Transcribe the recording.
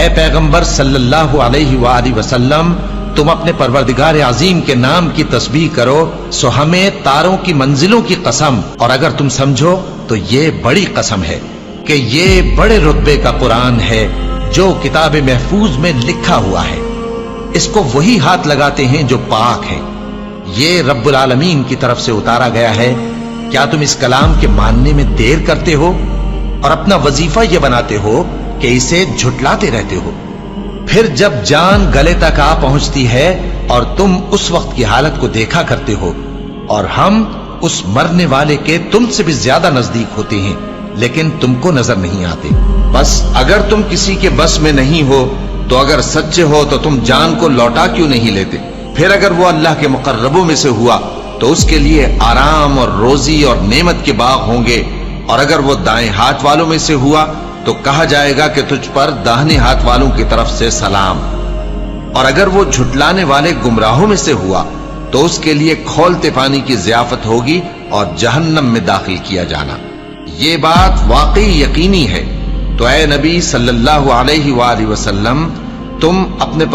اے پیغمبر صلی اللہ علیہ وآلہ وسلم، تم اپنے پروردگار عظیم کے نام کی تسبیح کرو، سو ہمیں تاروں کی منزلوں کی قسم، اور اگر تم سمجھو تو یہ بڑی قسم ہے کہ یہ بڑے رتبے کا قرآن ہے جو کتاب محفوظ میں لکھا ہوا ہے، اس کو وہی ہاتھ لگاتے ہیں جو پاک ہے، یہ رب العالمین کی طرف سے اتارا گیا ہے۔ کیا تم اس کلام کے ماننے میں دیر کرتے ہو اور اپنا وظیفہ یہ بناتے ہو کہ اسے جھٹلاتے رہتے ہو؟ پھر جب جان گلے تک آ پہنچتی ہے اور تم اس وقت کی حالت کو دیکھا کرتے ہو، اور ہم اس مرنے والے کے تم سے بھی زیادہ نزدیک ہوتے ہیں لیکن تم کو نظر نہیں آتے۔ بس اگر تم کسی کے بس میں نہیں ہو تو اگر سچے ہو تو تم جان کو لوٹا کیوں نہیں لیتے؟ پھر اگر وہ اللہ کے مقربوں میں سے ہوا تو اس کے لیے آرام اور روزی اور نعمت کے باغ ہوں گے، اور اگر وہ دائیں ہاتھ والوں میں سے ہوا تو کہا جائے گا کہ تجھ پر داہنے ہاتھ والوں کی طرف سے سلام، اور اگر وہ جھٹلانے والے گمراہوں میں سے ہوا تو اس کے لیے کھولتے پانی کی ضیافت ہوگی اور جہنم میں داخل کیا جانا۔ یہ بات واقعی یقینی ہے، تو اے نبی صلی اللہ علیہ وآلہ وسلم، تم اپنے پر